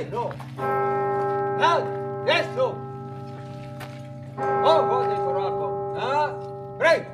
Levo! Destro! Oh, guarda il corpo! Prej!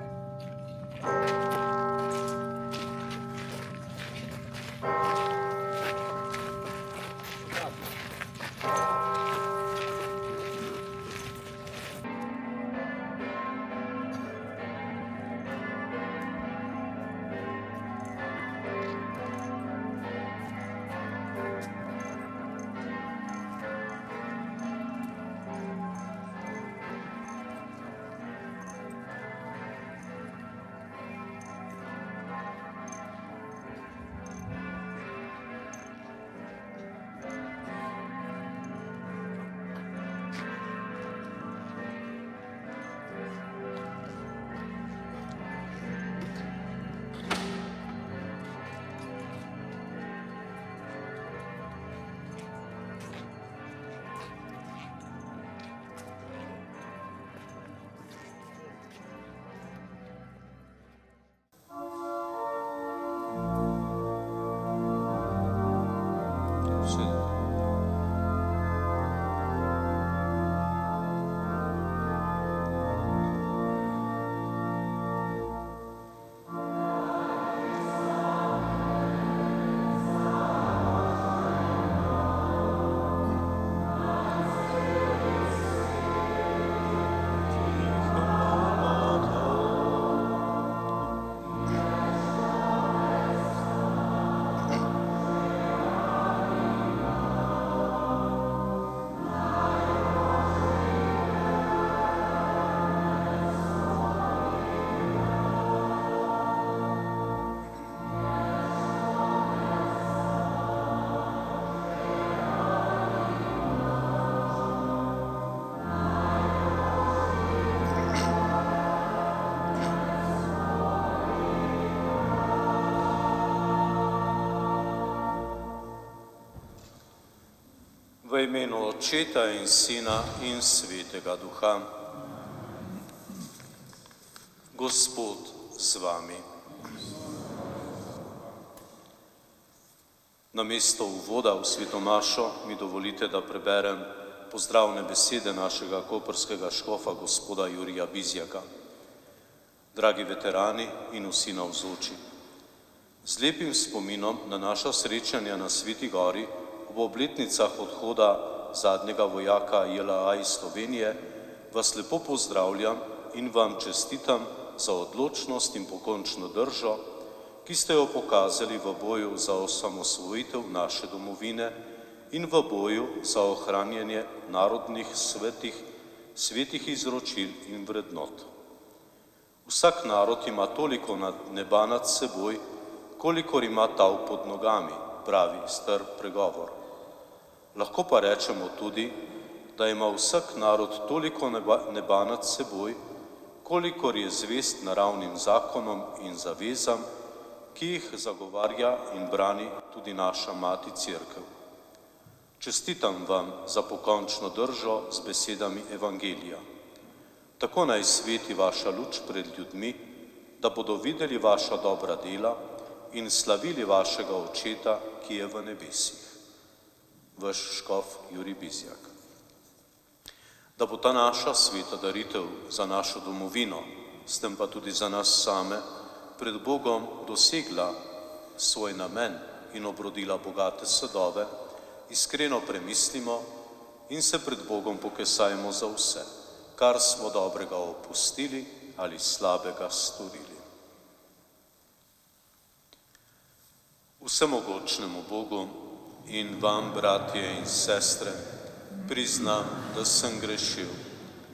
V imenu Očeta in Sina in Svetega Duha. Gospod z vami. Namesto uvoda v svetomašo mi dovolite, da preberem pozdravne besede našega koprskega škofa gospoda Jurija Bizjaka. Dragi veterani in vsi navzoči, z lepim spominom na naša srečanja na Sveti gori v obletnicah odhoda zadnjega vojaka JLA iz Slovenije vas lepo pozdravljam in vam čestitam za odločnost in pokončno držo, ki ste jo pokazali v boju za osamosvojitev naše domovine in v boju za ohranjanje narodnih svetih izročil in vrednot. Vsak narod ima toliko neba nad seboj, kolikor ima tal pod nogami, pravi star pregovor. Lahko pa rečemo tudi, da ima vsak narod toliko neba nad seboj, kolikor je zvest naravnim zakonom in zavezam, ki jih zagovarja in brani tudi naša mati Cerkev. Čestitam vam za pokončno držo z besedami Evangelija. Tako naj sveti vaša luč pred ljudmi, da bodo videli vaša dobra dela in slavili vašega Očeta, ki je v nebesih. Vaš škof Jurij Bizjak. Da bo ta naša sveta daritev za našo domovino, s tem pa tudi za nas same, pred Bogom dosegla svoj namen in obrodila bogate sadove, iskreno premislimo in se pred Bogom pokesajmo za vse, kar smo dobrega opustili ali slabega storili. Vsemogočnemu Bogu in vam, bratje in sestre, priznam, da sem grešil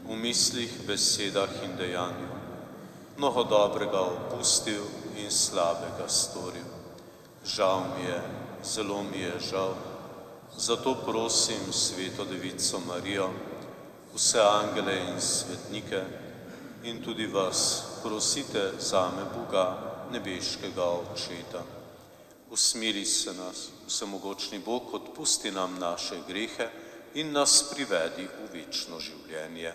v mislih, besedah in dejanju, mnogo dobrega opustil in slabega storil. Žal mi je, zelo mi je žal, zato prosim Sveto Devico Marijo, vse angele in svetnike in tudi vas prosite zame Boga, nebeškega Očeta. Usmili se nas, vsemogočni Bog, odpusti nam naše grehe in nas privedi v večno življenje.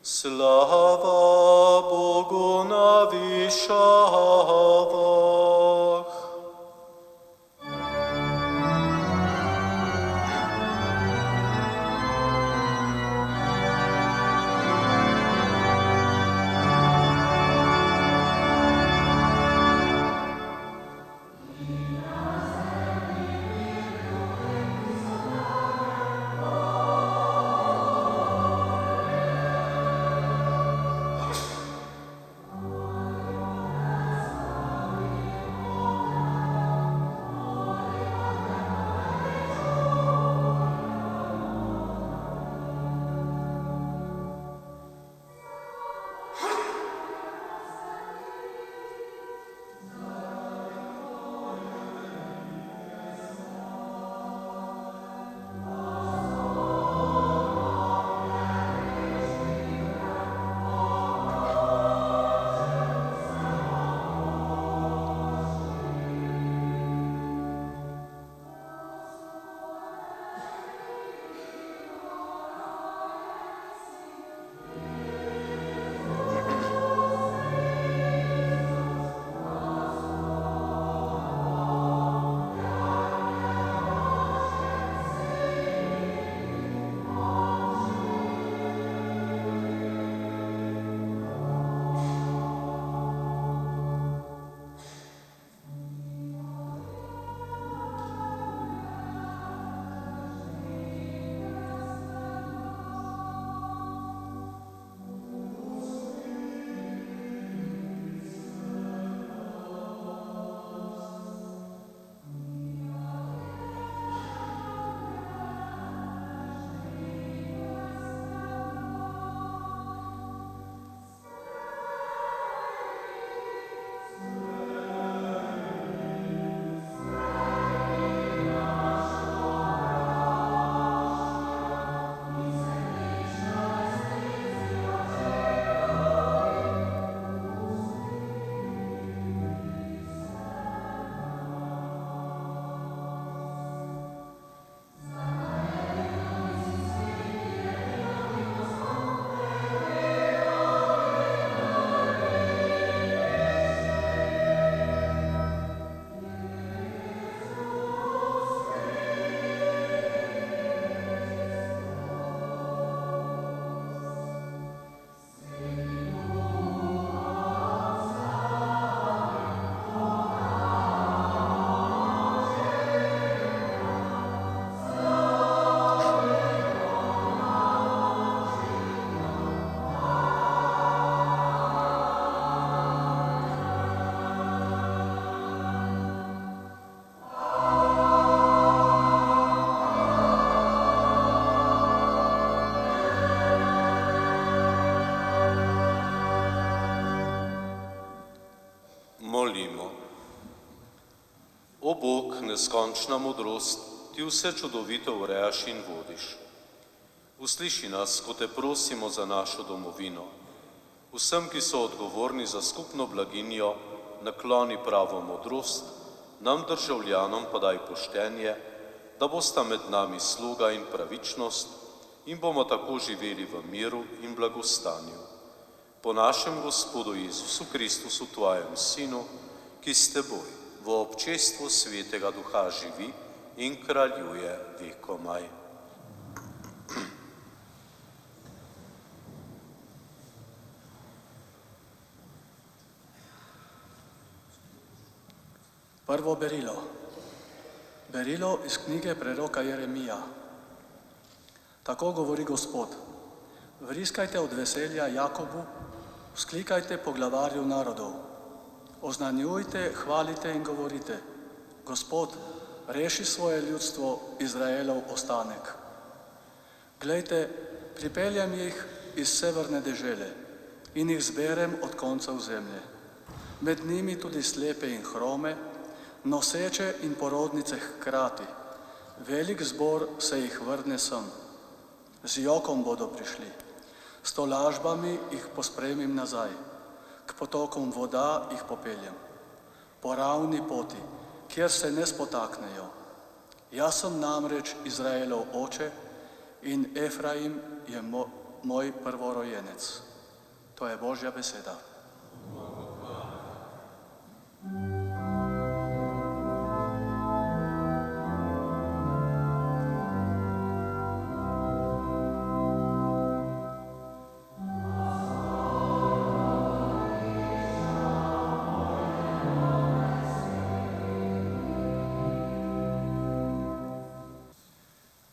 Slava Bogu na višavah. Molimo. O Bog, neskončna modrost, ti vse čudovito urejaš in vodiš. Usliši nas, ko te prosimo za našo domovino. Vsem, ki so odgovorni za skupno blaginjo, nakloni pravo modrost, nam državljanom pa daj poštenje, da bosta med nami sluga in pravičnost in bomo tako živeli v miru in blagostanju. Po našem Gospodu Jezusu Kristusu, tvojem Sinu, ki s teboj v občestvu Svetega Duha živi in kraljuje vekomaj. Prvo berilo. Berilo iz knjige preroka Jeremija. Tako govori Gospod: vriskajte od veselja Jakobu, vzklikajte po glavarju narodov. Oznanjujte, hvalite in govorite: Gospod, reši svoje ljudstvo, Izraelov ostanek. Glejte, pripeljem jih iz severne dežele in jih zberem od koncev zemlje. Med njimi tudi slepe in hrome, noseče in porodnice hkrati. Velik zbor se jih vrne sem. Z jokom bodo prišli, s tolažbami jih pospremim nazaj, k potokom voda jih popeljem, po ravni poti, kjer se ne spotaknejo. Jaz sem namreč Izraelov oče in Efraim je moj prvorojenec. To je Božja beseda.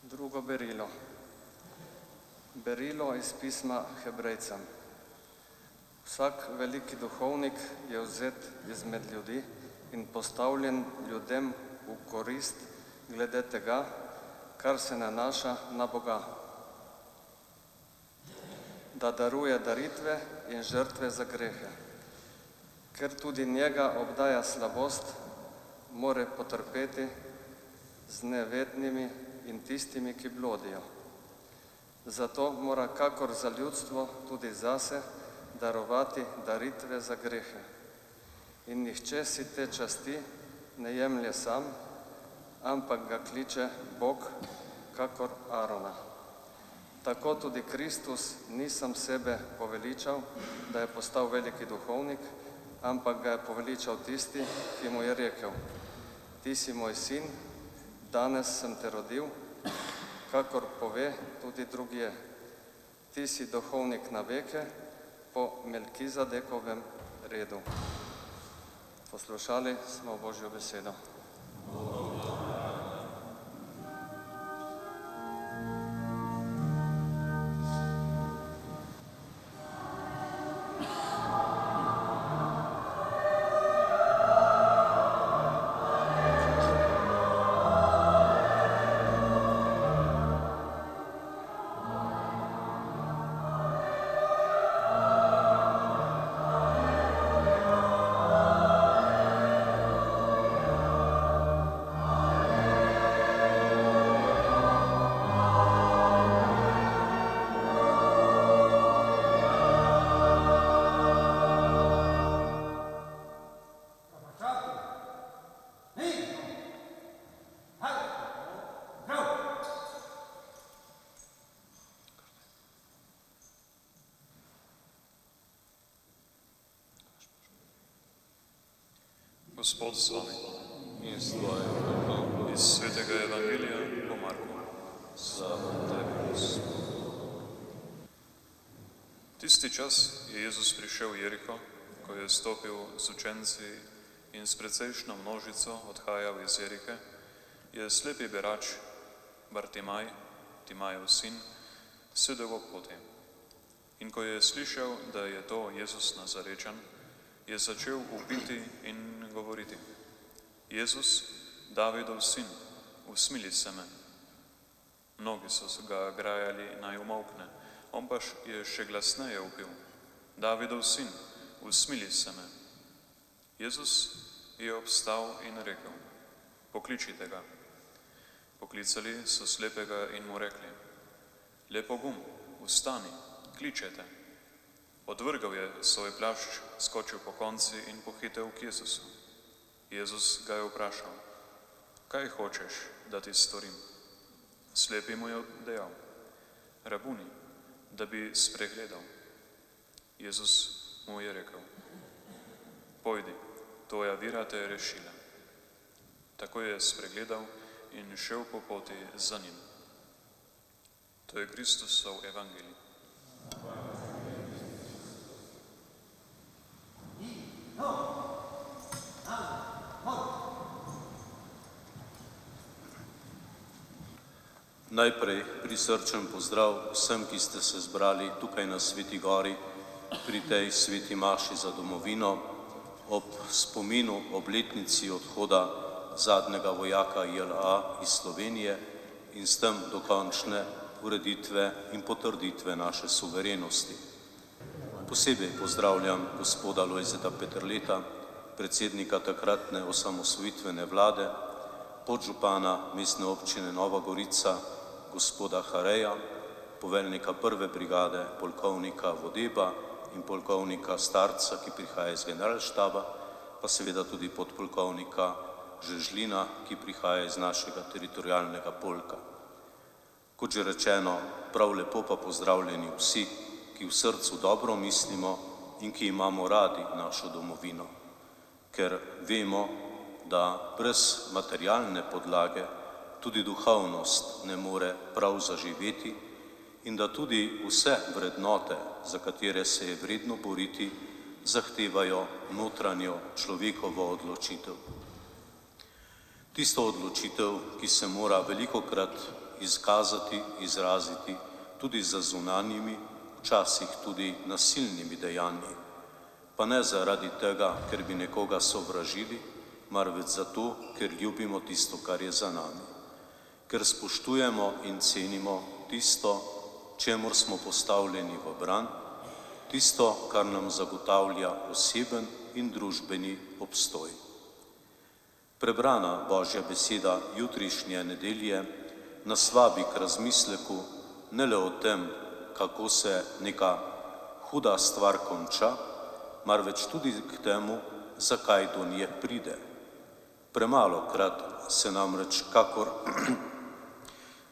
Drugo berilo. Berilo iz pisma Hebrejcem. Vsak veliki duhovnik je vzet izmed ljudi in postavljen ljudem v korist glede tega, kar se nanaša na Boga. Da daruje daritve in žrtve za grehe. Ker tudi njega obdaja slabost, more potrpeti z nevednimi in tistimi, ki blodijo. Zato mora kakor za ljudstvo tudi zase darovati daritve za grehe. In nihče si te časti ne jemlje sam, ampak ga kliče Bog, kakor Arona. Tako tudi Kristus ni sam sebe poveličal, da je postal veliki duhovnik, ampak ga je poveličal tisti, ki mu je rekel: Ti si moj sin, danes sem te rodil, kakor pove tudi drugje. Ti si duhovnik na veke po Melkizadekovem redu. Poslušali smo Božjo besedo. Gospod s vami. In s tvojim duhom. Iz svetega evangelija po Marku. Slava tebi, Gospod. Tisti čas je Jezus prišel v Jeriko, ko je stopil z učenci in s precejšno množico odhajal iz Jerike, je slepi berač Bartimaj, Timajev sin, sedel ob poti. In ko je slišal, da je to Jezus Nazarečan, je začel vpiti in govoriti: Jezus, Davidov sin, usmili se me. Mnogi so ga grajali, naj umolkne, on pa je še glasneje vpil: Davidov sin, usmili se me. Jezus je obstal in rekel: Pokličite ga. Poklicali so slepega in mu rekli: Lepogum, vstani, kličete. Odvrgal je svoj plašč, skočil po konci in pohitev k Jezusu. Jezus ga je vprašal: Kaj hočeš, da ti storim? Slepi mu je dejal: Rabuni, da bi spregledal. Jezus mu je rekel: Pojdi, tvoja vera te je rešila. Tako je spregledal in šel po poti za njim. To je Kristusov evangelij. Najprej prisrčen pozdrav vsem, ki ste se zbrali tukaj na Sveti Gori pri tej sveti maši za domovino ob spominu obletnici odhoda zadnjega vojaka JLA iz Slovenije in s tem dokončne ureditve in potrditve naše suverenosti. Posebej pozdravljam gospoda Lojzeta Peterleta, predsednika takratne osamosvojitvene vlade, podžupana mestne občine Nova Gorica, gospoda Hareja, poveljnika prve brigade, polkovnika Vodeba in polkovnika Starca, ki prihaja iz generalštaba, pa seveda tudi podpolkovnika Žežlina, ki prihaja iz našega teritorialnega polka. Kot že rečeno, prav lepo pa pozdravljeni vsi, ki v srcu dobro mislimo in ki imamo radi našo domovino, ker vemo, da brez materialne podlage tudi duhovnost ne more prav zaživeti in da tudi vse vrednote, za katere se je vredno boriti, zahtevajo notranjo človekovo odločitev. Tisto odločitev, ki se mora velikokrat izkazati, izraziti tudi za zunanjimi, včasih tudi nasilnimi dejanji, pa ne zaradi tega, ker bi nekoga sovražili, marveč zato, ker ljubimo tisto, kar je za nami, ker spoštujemo in cenimo tisto, čemur smo postavljeni v bran, tisto, kar nam zagotavlja oseben in družbeni obstoj. Prebrana Božja beseda jutrišnje nedelje nas vabi k razmisleku ne le o tem, kako se neka huda stvar konča, marveč tudi k temu, zakaj do nje pride. Premalokrat se namreč kakor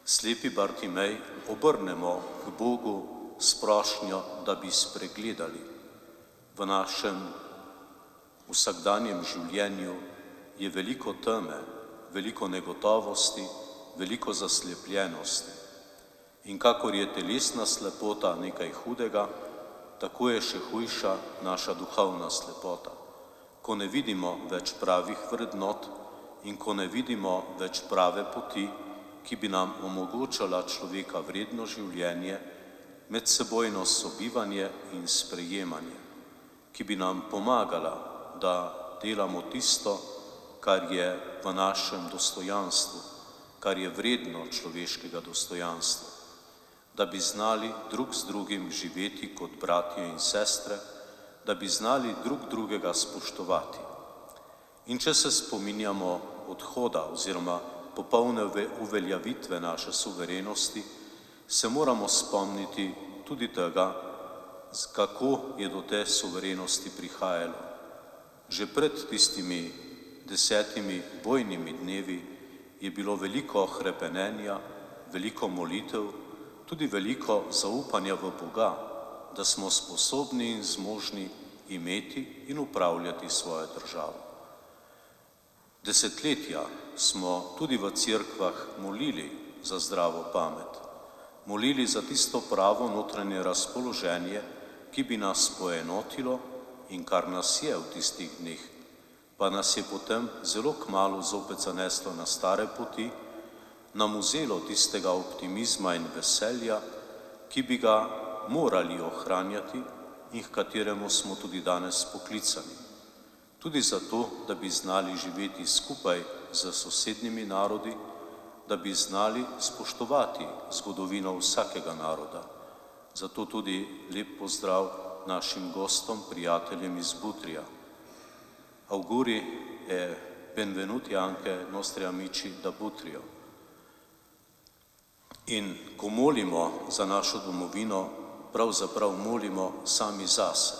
slepi Bartimej obrnemo k Bogu s prošnjo, da bi spregledali. V našem vsakdanjem življenju je veliko teme, veliko negotovosti, veliko zaslepljenosti. In kakor je telesna slepota nekaj hudega, tako je še hujša naša duhovna slepota, ko ne vidimo več pravih vrednot in ko ne vidimo več prave poti, ki bi nam omogočala človeka vredno življenje, medsebojno sobivanje in sprejemanje, ki bi nam pomagala, da delamo tisto, kar je v našem dostojanstvu, kar je vredno človeškega dostojanstva, da bi znali drug z drugim živeti kot bratje in sestre, da bi znali drug drugega spoštovati. In če se spominjamo odhoda oziroma popolne uveljavitve naše suverenosti, se moramo spomniti tudi tega, kako je do te suverenosti prihajalo. Že pred tistimi 10 bojnimi dnevi je bilo veliko hrepenenja, veliko molitev, tudi veliko zaupanja v Boga, da smo sposobni in zmožni imeti in upravljati svojo državo. Desetletja smo tudi v cerkvah molili za zdravo pamet, molili za tisto pravo notranje razpoloženje, ki bi nas poenotilo in kar nas je v tistih dneh, pa nas je potem zelo kmalu zopet zaneslo na stare poti, nam vzelo tistega optimizma in veselja, ki bi ga morali ohranjati in h kateremu smo tudi danes poklicani. Tudi zato, da bi znali živeti skupaj z sosednjimi narodi, da bi znali spoštovati zgodovino vsakega naroda. Zato tudi lep pozdrav našim gostom, prijateljem iz Butrija. Auguri e benvenuti anche nostri amici da Butrio. In ko molimo za našo domovino, pravzaprav molimo sami zase,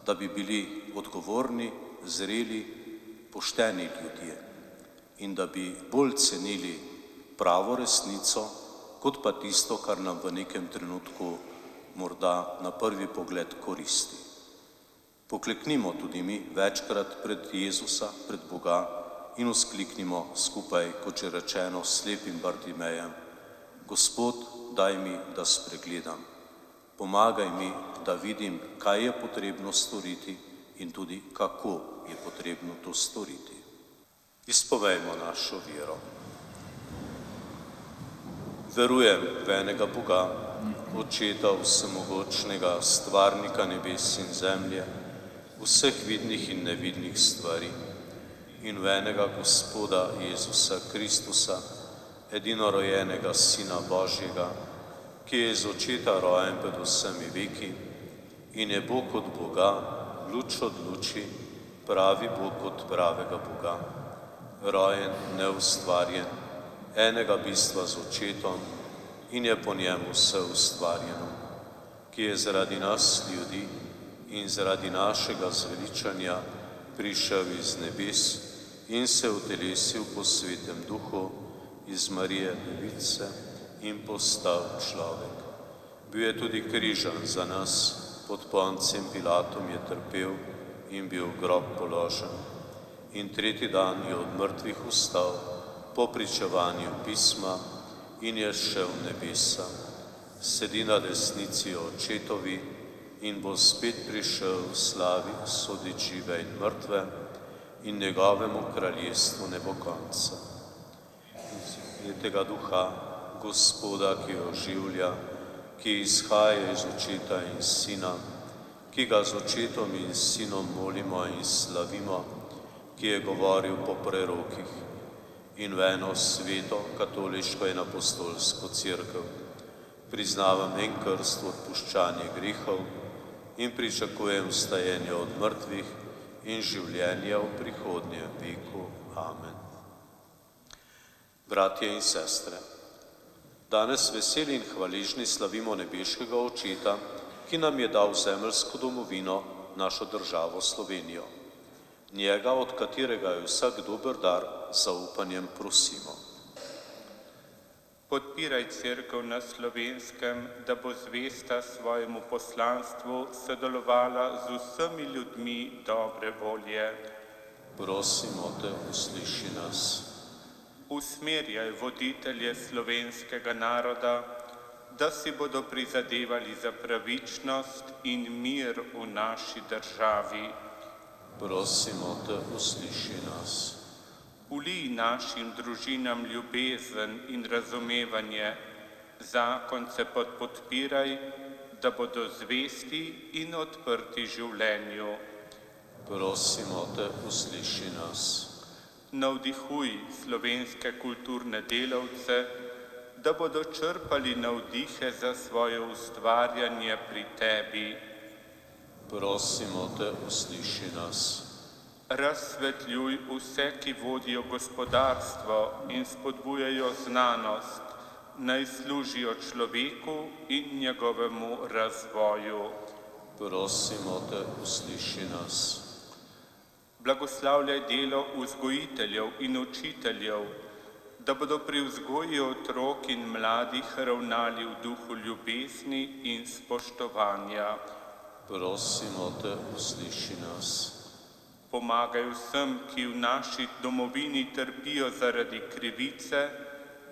da bi bili odgovorni, zreli, pošteni ljudje in da bi bolj cenili pravo resnico, kot pa tisto, kar nam v nekem trenutku morda na prvi pogled koristi. Pokleknimo tudi mi večkrat pred Jezusa, pred Boga in vzkliknimo skupaj, kot že rečeno, s slepim Bartimejem: Gospod, daj mi, da spregledam. Pomagaj mi, da vidim, kaj je potrebno storiti in tudi kako je potrebno to storiti. Izpovejmo našo vero. Verujem v enega Boga, Očeta vsemogočnega, stvarnika nebes in zemlje, vseh vidnih in nevidnih stvari, in v enega Gospoda Jezusa Kristusa, edinorojenega Sina Božjega, ki je iz Očeta rojen pred vsemi veki in je Bog od Boga, luč od luči, pravi Bog od pravega Boga, rojen, neustvarjen, enega bistva z Očetom in je po njemu vse ustvarjeno, ki je zaradi nas ljudi in zaradi našega zveličanja prišel iz nebes in se utelesil po Svetem Duhu iz Marije Device in postal človek. Bil je tudi križan za nas, pod Poncem Pilatom je trpel in bil v grob položen. In tretji dan je od mrtvih vstal po pričevanju pisma in je šel v nebesa. Sedi na desnici očetovi in bo spet prišel v slavi sodit žive in mrtve in njegovemu kraljestvu ne bo konca. Svetega Duha, Gospoda, ki oživlja, ki izhaja iz Očeta in Sina, ki ga z Očetom in Sinom molimo in slavimo, ki je govoril po prerokih in v eno sveto, katoliško in apostolsko cerkev. Priznavam en krst v odpuščanje grehov in pričakujem vstajenje od mrtvih in življenje v prihodnjem veku. Amen. Bratje in sestre, danes veseli in hvaležni slavimo nebeškega Očeta, ki nam je dal zemeljsko domovino, našo državo Slovenijo. Njega, od katerega je vsak dober dar, zaupanjem prosimo. Podpiraj Cerkev na Slovenskem, da bo zvesta svojemu poslanstvu sodelovala z vsemi ljudmi dobre volje. Prosimo te, usliši nas. Usmerjaj voditelje slovenskega naroda, da si bodo prizadevali za pravičnost in mir v naši državi. Prosimo te, usliši nas. Vlij našim družinam ljubezen in razumevanje, zakonce podpiraj, da bodo zvesti in odprti življenju. Prosimo te, usliši nas. Navdihuj slovenske kulturne delavce, da bodo črpali navdihe za svoje ustvarjanje pri tebi. Prosimo te, usliši nas. Razsvetljuj vse, ki vodijo gospodarstvo in spodbujajo znanost, naj služijo človeku in njegovemu razvoju. Prosimo te, usliši nas. Blagoslavljaj delo vzgojiteljev in učiteljev, da bodo pri vzgoji otrok in mladih ravnali v duhu ljubezni in spoštovanja. Prosimo te, usliši nas. Pomagaj vsem, ki v naši domovini trpijo zaradi krivice,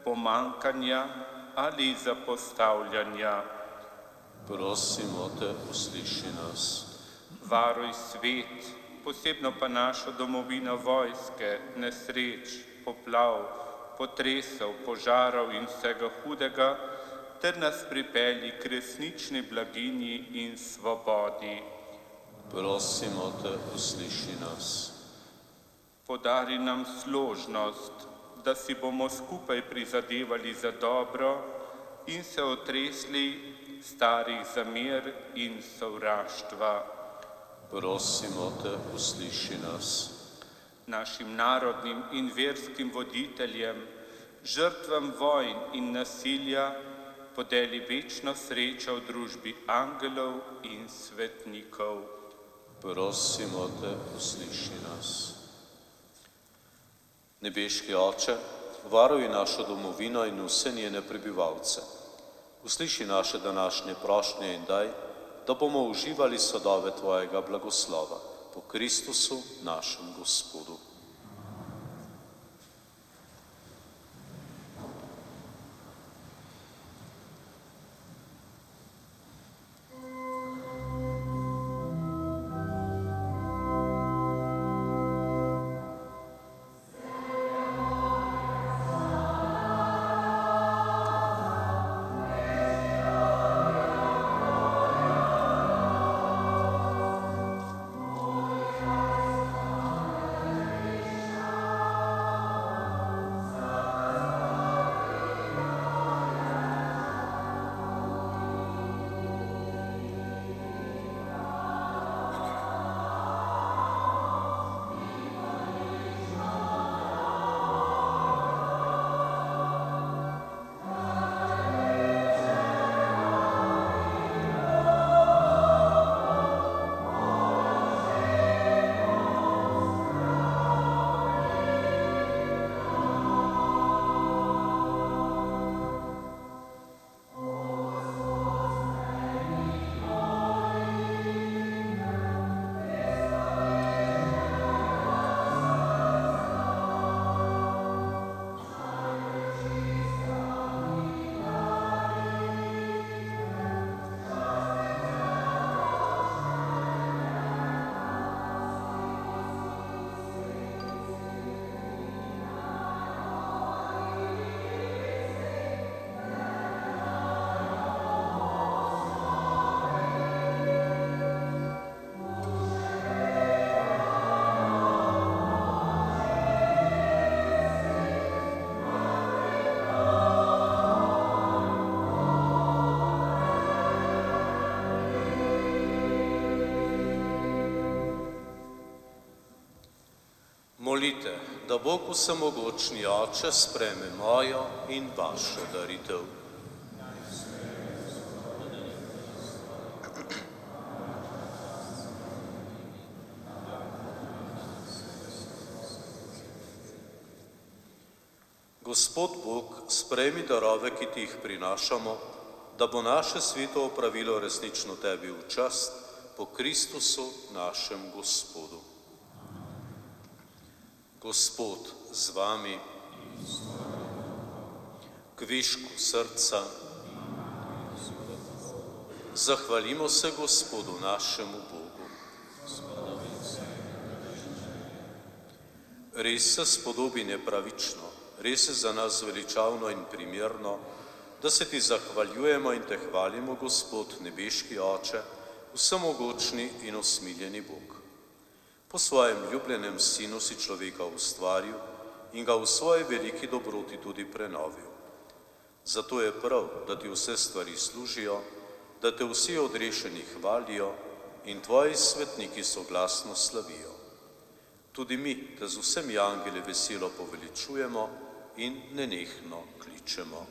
pomankanja ali zapostavljanja. Prosimo te, usliši nas. Varuj svet, posebno pa našo domovino vojske, nesreč, poplav, potresov, požarov in vsega hudega, ter nas pripelji k resnični blaginji in svobodi. Prosimo te, usliši nas. Podari nam složnost, da si bomo skupaj prizadevali za dobro in se otresli starih zamer in sovraštva. Prosimo te, usliši nas. Našim narodnim in verskim voditeljem, žrtvam vojn in nasilja, podeli večno srečo v družbi angelov in svetnikov. Prosimo te, usliši nas. Nebeški Oče, varuj našo domovino in vse njene prebivalce. Usliši naše današnje prošnje in daj, da bomo uživali sadove tvojega blagoslova po Kristusu, našem Gospodu. Dovolite, da Bog vsemogočni Oče sprejme mojo in vašo daritev. Gospod Bog, sprejmi darove, ki ti jih prinašamo, da bo naše sveto opravilo resnično tebi v čast po Kristusu našem Gospodu. Gospod z vami, kvišku srca, zahvalimo se Gospodu našemu Bogu. Res se spodobi nepravično, res je za nas veličavno in primerno, da se ti zahvaljujemo in te hvalimo, Gospod, nebeški Oče, vsemogočni in usmiljeni Bog. Po svojem ljubljenem Sinu si človeka ustvaril in ga v svoji veliki dobroti tudi prenovil. Zato je prav, da ti vse stvari služijo, da te vsi odrešeni hvalijo in tvoji svetniki soglasno slavijo. Tudi mi te z vsemi angeli veselo poveličujemo in nenehno kličemo.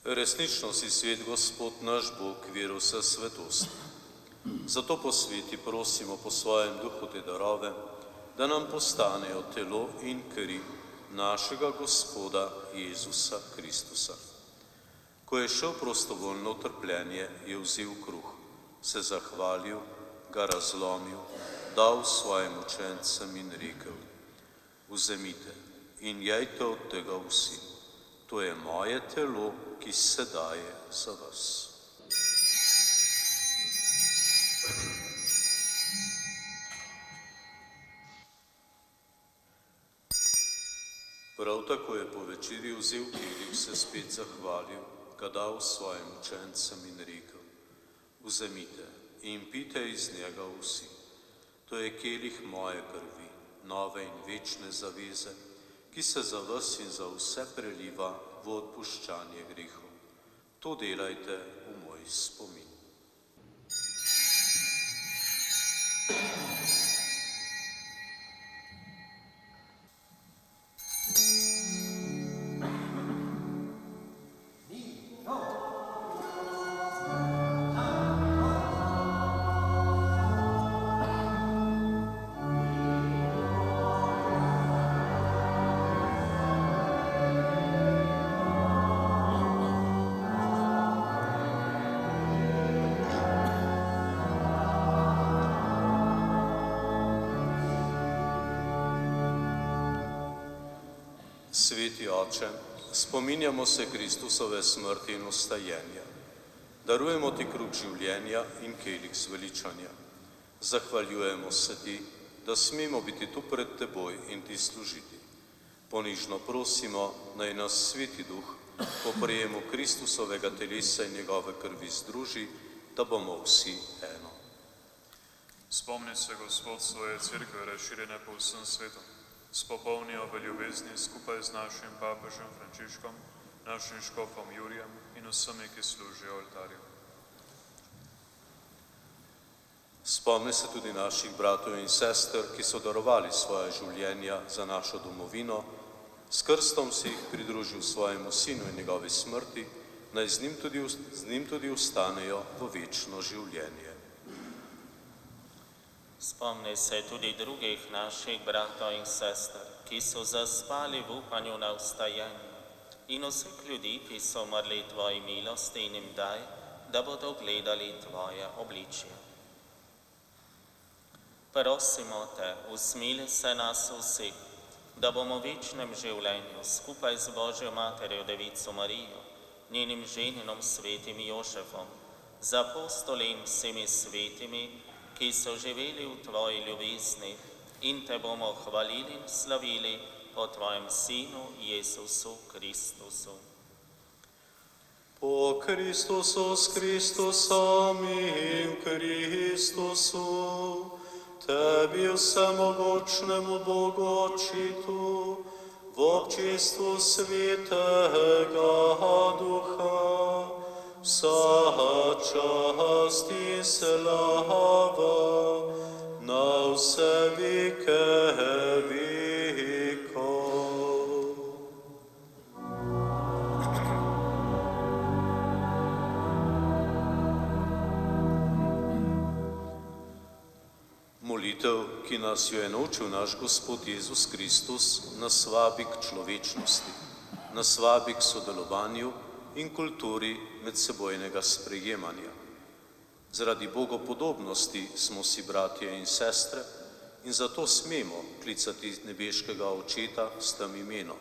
Resnično si svet, Gospod naš Bog, vir vse svetosti. Zato posveti prosimo po svojem duhu te darove, da nam postanejo telo in kri našega Gospoda Jezusa Kristusa. Ko je šel prostovoljno v trpljenje, je vzel kruh, se zahvalil, ga razlomil, dal svojim učencem in rekel: Vzemite in jejte od tega vsi. To je moje telo, ki se daje za vas. Prav tako je po večerji vzel kelih, se spet zahvalil, ga dal svojim učencem in rekel: Vzemite in pite iz njega vsi. To je kelih moje krvi, nove in večne zaveze, ki se za vas in za vse preliva v odpuščanje grehov. To delajte v moj spomin. Sveti Oče, spominjamo se Kristusove smrti in vstajenja. Darujemo ti kruh življenja in kelih zveličanja. Zahvaljujemo se ti, da smemo biti tu pred teboj in ti služiti. Ponižno prosimo, naj nas Sveti Duh po prejemu Kristusovega telesa in njegove krvi združi, da bomo vsi eno. Spomni se, Gospod, svoje cerkve razširjene po vsem svetu. Spopolni jo v ljubezni skupaj z našim papežem Frančiškom, našim škofom Jurijem in vsemi, ki služijo oltarju. Spomni se tudi naših bratov in sester, ki so darovali svoje življenja za našo domovino. S krstom si jih pridružil svojemu sinu in njegovi smrti, naj z njim tudi ustanejo v večno življenje. Spomni se tudi drugih naših bratov in sester, ki so zaspali v upanju na vstajenje, in vseh ljudi, ki so umrli tvoji milosti, in jim daj, da bodo gledali tvoje obličje. Prosimo te, usmili se nas vseh, da bomo v večnem življenju skupaj z Božjo Materjo Devico Marijo, njenim ženinom svetim Jožefom, z apostoli in vsemi svetimi, ki so živeli v tvoji ljubezni, in te bomo hvalili in slavili po tvojem Sinu Jezusu Kristusu. Po Kristusu, s Kristusom in Kristusu, tebi vsemogočnemu Bogu Očitu, v občestvu Svetega Duha, vsa čast in slava na vse veke vekov. Molitev, ki nas jo je naučil naš Gospod Jezus Kristus, nas vabi k človečnosti, nas vabi k sodelovanju in kulturi medsebojnega sprejemanja. Zaradi bogopodobnosti smo si bratje in sestre in zato smemo klicati nebeškega Očeta s tem imenom.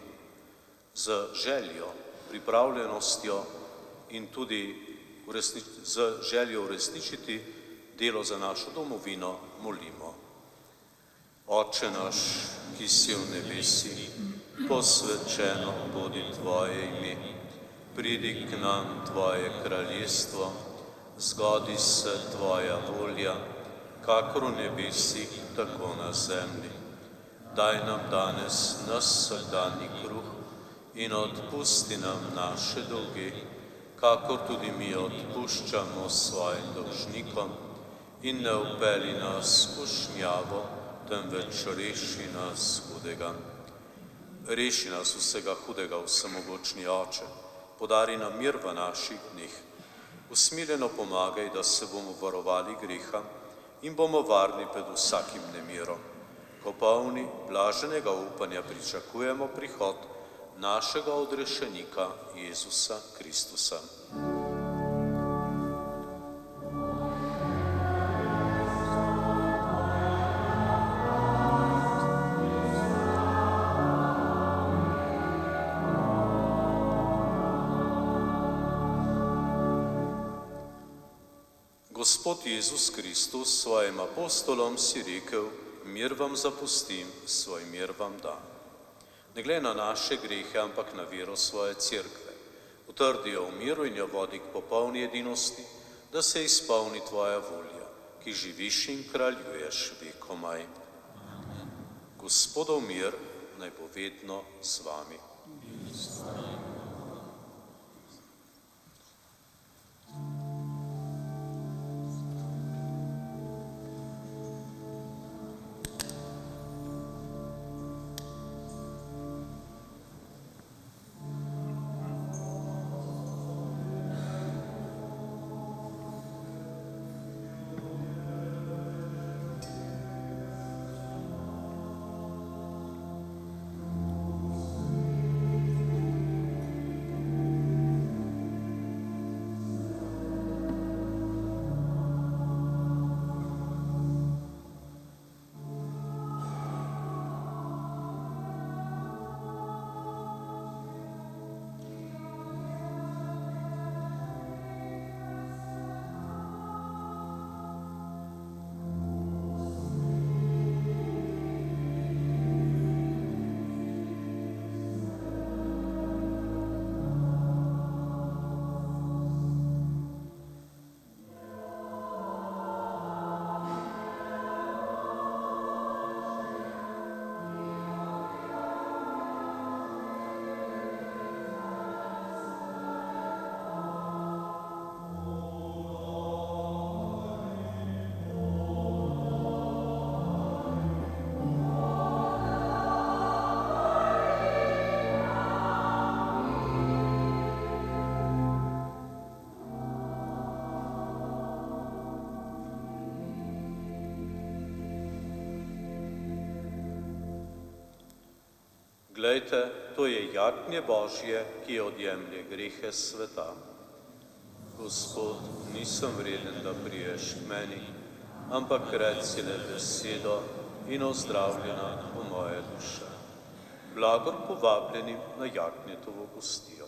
Z željo, pripravljenostjo in tudi z željo uresničiti delo za našo domovino molimo. Oče naš, ki si v nebesi, posvečeno bodi tvoje ime. Pridi k nam tvoje kraljestvo, zgodi se tvoja volja, kakor v nebesih, tako na zemlji. Daj nam danes naš vsakdanji kruh in odpusti nam naše dolge, kakor tudi mi odpuščamo svojim dolžnikom, in ne vpelji nas v skušnjavo, temveč reši nas hudega. Reši nas vsega hudega, vsemogočni Oče, podari nam mir v naših dneh. Usmiljeno pomagaj, da se bomo varovali greha in bomo varni pred vsakim nemirom, ko polni blaženega upanja pričakujemo prihod našega odrešenika Jezusa Kristusa. Gospod Jezus Kristus svojim apostolom si rekel, mir vam zapustim, svoj mir vam dam. Ne glede na naše grehe, ampak na vero svoje cerkve. Utrdi jo v miru in jo vodi k popolni edinosti, da se izpolni tvoja volja, ki živiš in kraljuješ vekomaj. Gospodov mir naj bo vedno z vami. Glejte, to je jagnje Božje, ki odjemlje grehe sveta. Gospod, nisem vreden, da priješ k meni, ampak reci le besedo in ozdravljena bo moja duša. Blagor povabljenim na jagnjetovo gostijo.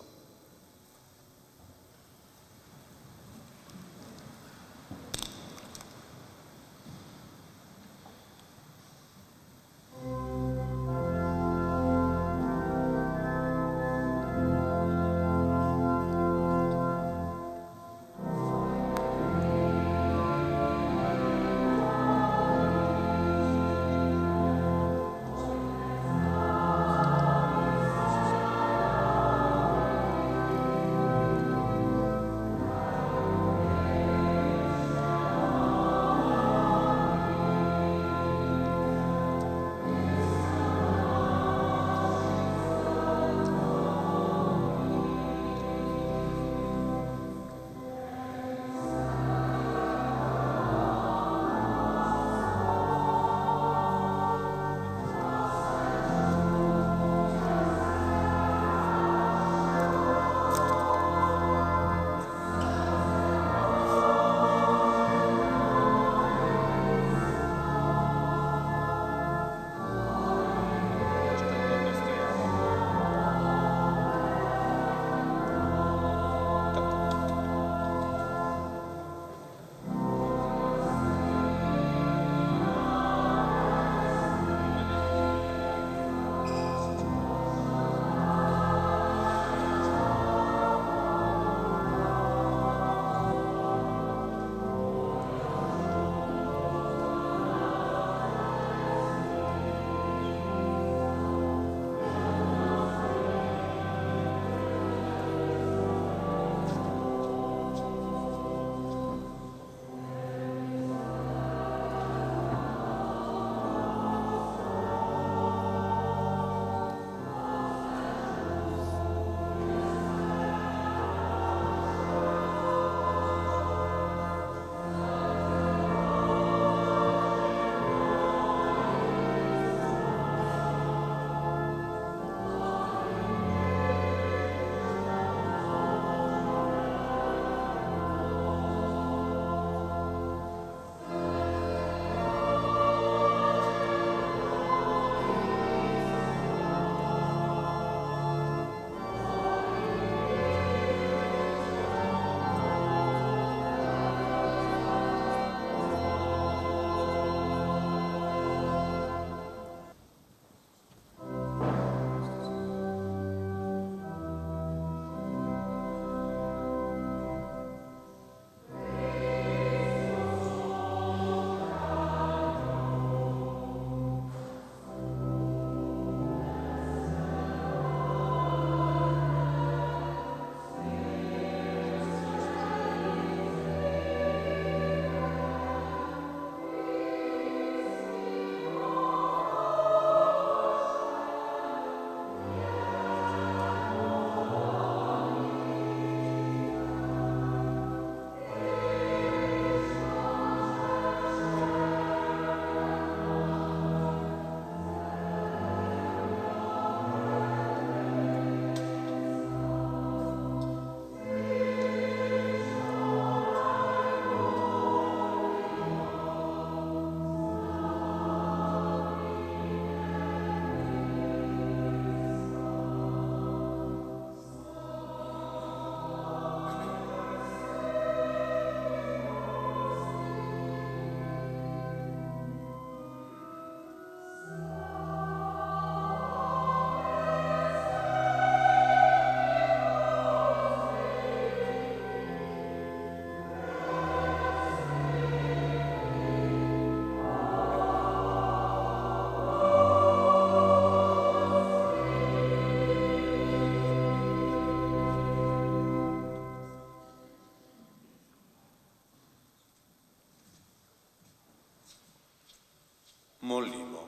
Molimo.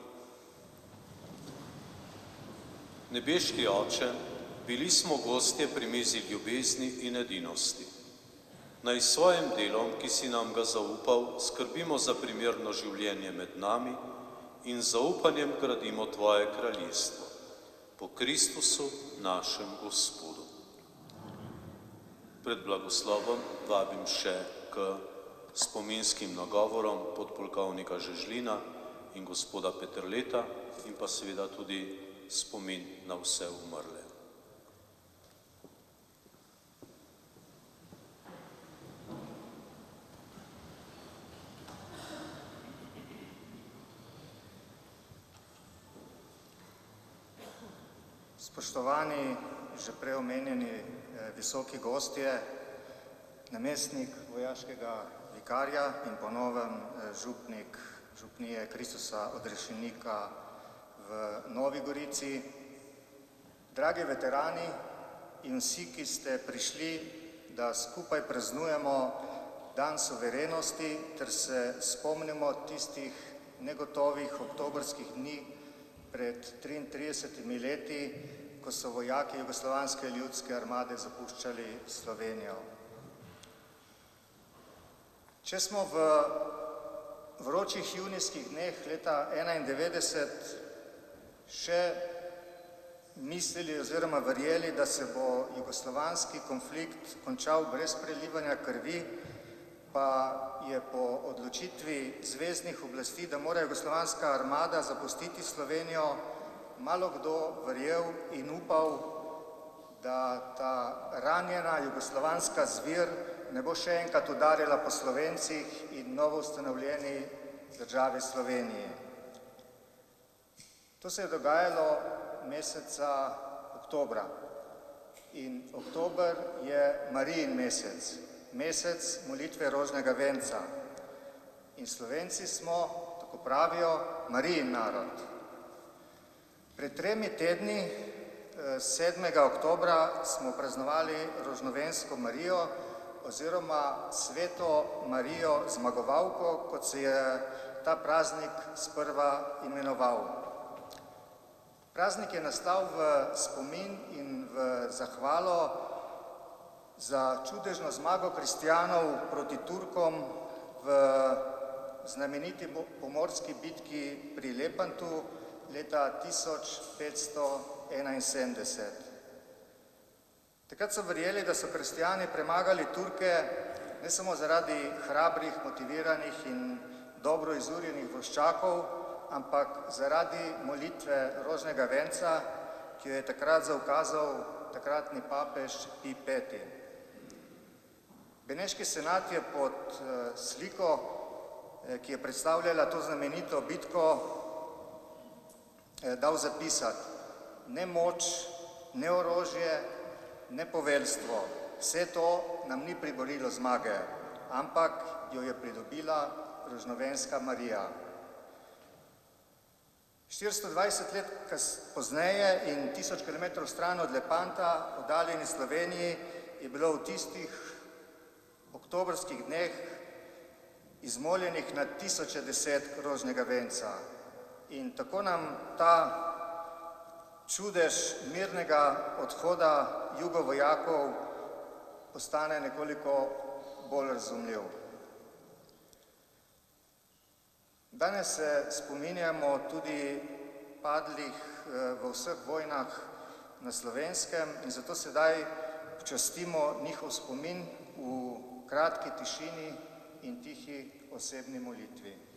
Nebeški Oče, bili smo gostje pri mizi ljubezni in edinosti. Naj s svojim delom, ki si nam ga zaupal, skrbimo za primerno življenje med nami in zaupanjem gradimo Tvoje kraljestvo. Po Kristusu našem Gospodu. Pred blagoslovom vabim še k spominskim nagovorom podpolkovnika Žežlina in gospoda Peterleta in pa seveda tudi spomin na vse umrle. Spoštovani, že prej omenjeni visoki gostje, namestnik vojaškega vikarja in po novem župnik župnije Kristusa Odrešenika v Novi Gorici, dragi veterani in vsi, ki ste prišli, da skupaj praznujemo dan suverenosti ter se spomnimo tistih negotovih oktobrskih dni pred 33 leti, ko so vojaki Jugoslovanske ljudske armade zapuščali Slovenijo. Če smo v vročih junijskih dneh leta 1991 še mislili oziroma verjeli, da se bo jugoslovanski konflikt končal brez prelivanja krvi, pa je po odločitvi zveznih oblasti, da mora jugoslovanska armada zapustiti Slovenijo, malo kdo verjel in upal, da ta ranjena jugoslovanska zvir ne bo še enkrat udarila po Slovencih in novo ustanovljeni državi Sloveniji. To se je dogajalo meseca oktobra in oktober je Marijin mesec, mesec molitve rožnega venca. In Slovenci smo, tako pravijo, Marijin narod. Pred 3 tedni, 7. oktobra, smo praznovali rožnovensko Marijo oziroma sveto Marijo zmagovalko, kot se je ta praznik sprva imenoval. Praznik je nastal v spomin in v zahvalo za čudežno zmago kristjanov proti Turkom v znameniti pomorski bitki pri Lepantu leta 1571. Takrat so verjeli, da so kristjani premagali Turke ne samo zaradi hrabrih, motiviranih in dobro izurjenih voščakov, ampak zaradi molitve rožnega venca, ki jo je takrat zaukazal takratni papež Pij V. Beneški senat je pod sliko, ki je predstavljala to znamenito bitko, dal zapisati: ne moč, ne orožje, ne poveljstvo, vse to nam ni priborilo zmage, ampak jo je pridobila rožnovenska Marija. 420 let pozneje in 1000 km stran od Lepanta, oddaljeni Sloveniji, je bilo v tistih oktobrskih dneh izmoljenih na tisoče desetk rožnega venca. In tako nam ta čudež mirnega odhoda jugovojakov postane nekoliko bolj razumljiv. Danes se spominjamo tudi padlih v vseh vojnah na Slovenskem in zato sedaj počastimo njihov spomin v kratki tišini in tihi osebni molitvi.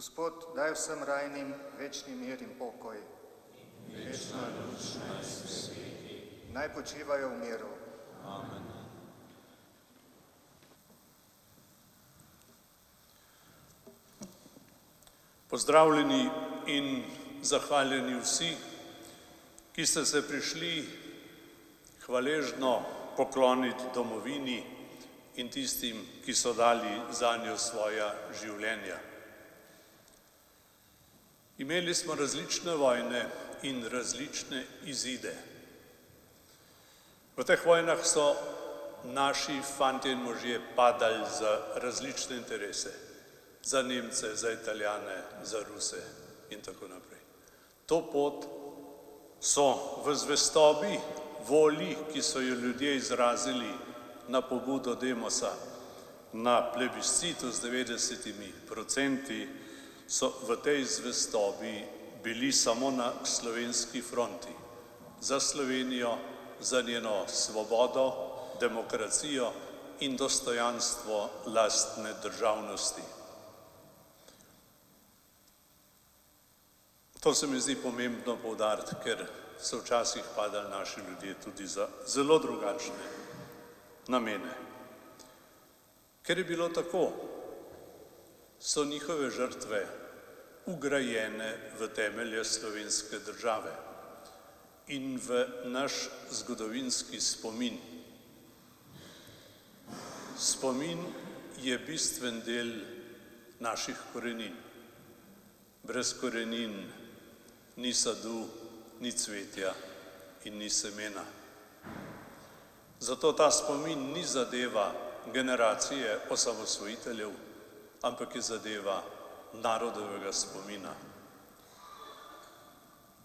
Gospod, daj vsem rajnim večni mir in pokoj. Večna luč naj sveti. Naj počivajo v miru. Amen. Pozdravljeni in zahvaljeni vsi, ki ste se prišli hvaležno pokloniti domovini in tistim, ki so dali zanjo svoja življenja. Imeli smo različne vojne in različne izide. V teh vojnah so naši fantje in možje padali za različne interese, za Nemce, za Italijane, za Ruse in tako naprej. To pot so v zvestobi volji, ki so jo ljudje izrazili na pobudo Demosa, na plebiscitu z 90%, so v tej zvestobi bili samo na slovenski fronti, za Slovenijo, za njeno svobodo, demokracijo in dostojanstvo lastne državnosti. To se mi zdi pomembno poudariti, ker so včasih padali naši ljudje tudi za zelo drugačne namene. Ker je bilo tako, so njihove žrtve ugrajene v temelje slovenske države in v naš zgodovinski spomin. Spomin je bistven del naših korenin. Brez korenin ni sadu, ni cvetja in ni semena. Zato ta spomin ni zadeva generacije osamosvojiteljev, ampak je zadeva narodovega spomina.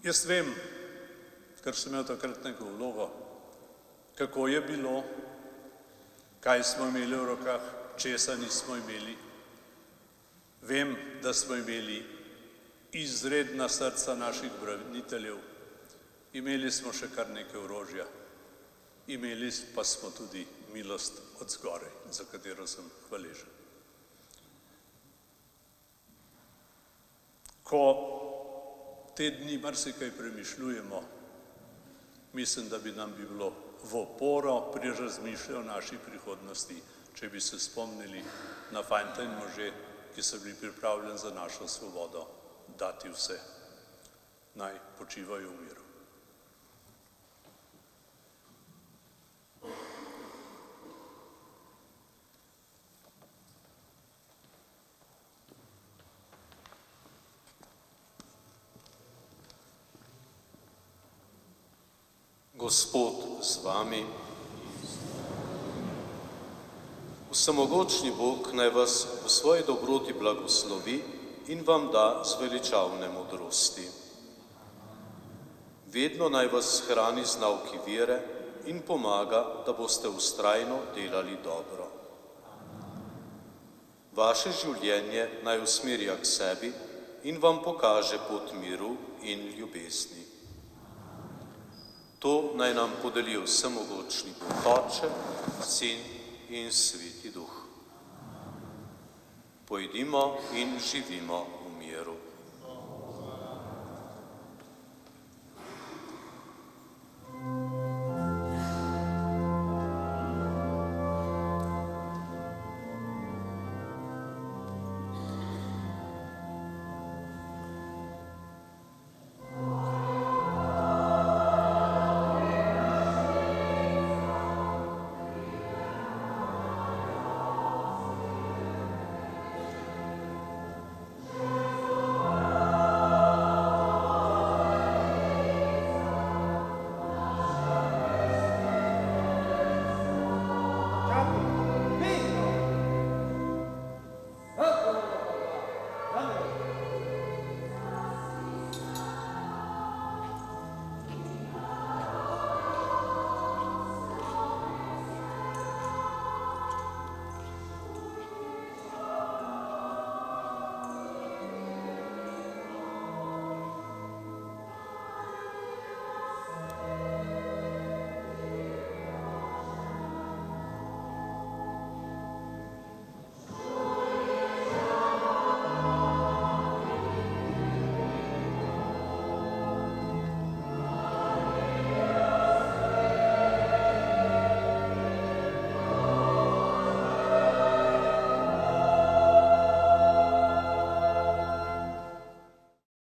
Jaz vem, ker sem imel takrat neko vlogo, kako je bilo, kaj smo imeli v rokah, česa nismo imeli. Vem, da smo imeli izredna srca naših braniteljev, imeli smo še kar nekaj orožja, imeli pa smo tudi milost od zgoraj, za katero sem hvaležen. Ko te dni marsikaj premišljujemo, mislim, da bi nam bilo v oporo pri razmišljanju o naši prihodnosti, če bi se spomnili na fante in može, ki so bili pripravljeni za našo svobodo dati vse. Naj počivajo v miru. Gospod z vami. Vsemogočni Bog naj vas v svoji dobroti blagoslovi in vam da zveličavne modrosti. Vedno naj vas hrani z nauki vere in pomaga, da boste vztrajno delali dobro. Vaše življenje naj usmerja k sebi in vam pokaže pot miru in ljubezni. To naj nam podeli vsemogočni Bog Oče, Sin in Sveti Duh. Pojdimo in živimo v